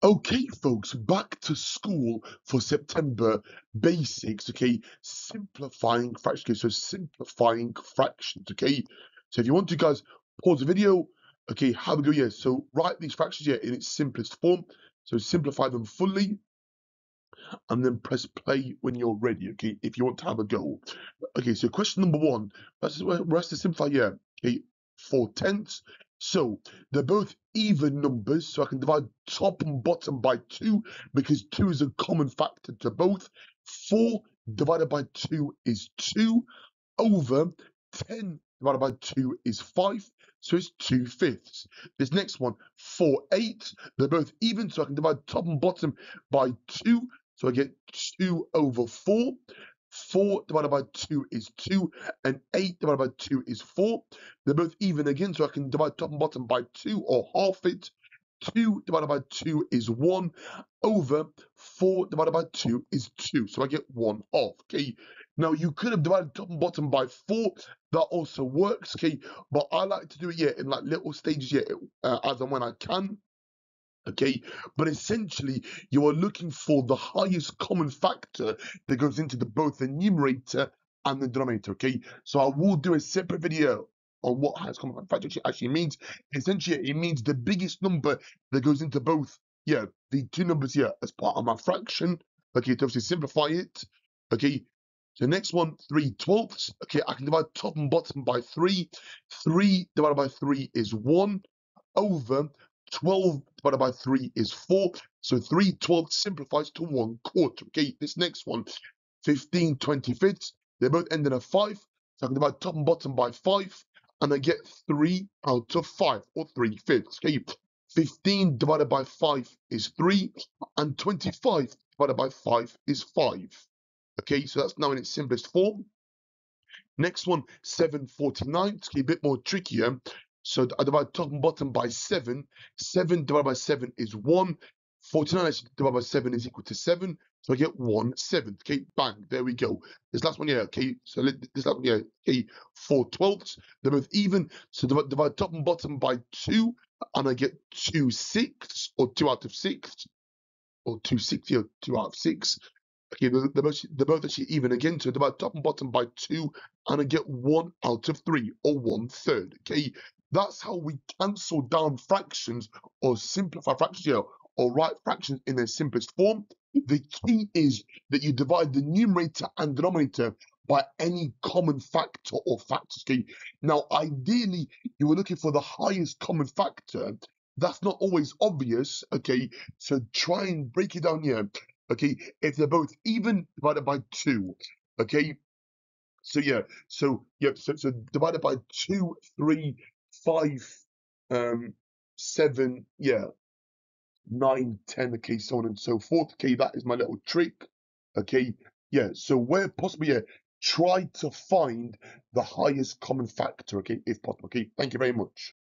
Okay, folks, back to school for September basics, okay? Simplifying fractions, okay? So simplifying fractions, okay? So if you want to, guys, pause the video, okay, have a go, yeah. So write these fractions, yeah, in its simplest form. So simplify them fully and then press play when you're ready, okay, if you want to have a go. Okay, so question number one, let's to simplify, yeah, okay, 4/10. So they're both even numbers, so I can divide top and bottom by 2 because 2 is a common factor to both. 4 divided by 2 is 2 over 10 divided by 2 is 5, so it's 2/5. This next one, 4/8, they're both even, so I can divide top and bottom by 2, so I get 2 over 4. 4 divided by 2 is 2, and 8 divided by 2 is 4. They're both even again, so I can divide top and bottom by 2 or half it. 2 divided by 2 is 1 over 4 divided by 2 is 2. So I get 1/2. Okay. Now you could have divided top and bottom by 4. That also works. Okay. But I like to do it, yeah, in like little stages, yeah, as and when I can. Okay, but essentially you are looking for the highest common factor that goes into both the numerator and the denominator. Okay, so I will do a separate video on what highest common factor actually means. Essentially, it means the biggest number that goes into both, yeah, the two numbers here as part of my fraction. Okay, to obviously simplify it. Okay, so next one, 3/12. Okay, I can divide top and bottom by 3. 3 divided by 3 is 1 over 12 divided by 3 is 4. So 3/12 simplifies to 1/4. Okay, this next one, 15/25. They both end in a 5. So I can divide top and bottom by 5. And I get 3 out of 5, or 3/5. Okay, 15 divided by 5 is 3. And 25 divided by 5 is 5. Okay, so that's now in its simplest form. Next one, 7/49. It's a bit more trickier. So I divide top and bottom by 7. 7 divided by 7 is 1. 49 divided by 7 is equal to 7. So I get 1/7. Okay, bang, there we go. This last one, yeah, okay. So this last one, yeah, okay, 4/12. They're both even. So divide top and bottom by 2. And I get 2/6, or 2 out of 6. Or 2/6, yeah, 2 out of 6. Okay, they're both actually even again, so divide top and bottom by 2, and I get 1 out of 3, or 1/3. Okay, that's how we cancel down fractions or simplify fractions here, or write fractions in their simplest form. The key is that you divide the numerator and denominator by any common factor or factors. Okay, now ideally you were looking for the highest common factor. That's not always obvious. Okay, so try and break it down here. Okay, if they're both even, divided by 2. Okay, so yeah, so divided by 2, 3, 5, 7, yeah, 9, 10. Okay, so on and so forth. Okay, that is my little trick. Okay, yeah, so where possible, yeah, try to find the highest common factor, okay, if possible. Okay, thank you very much.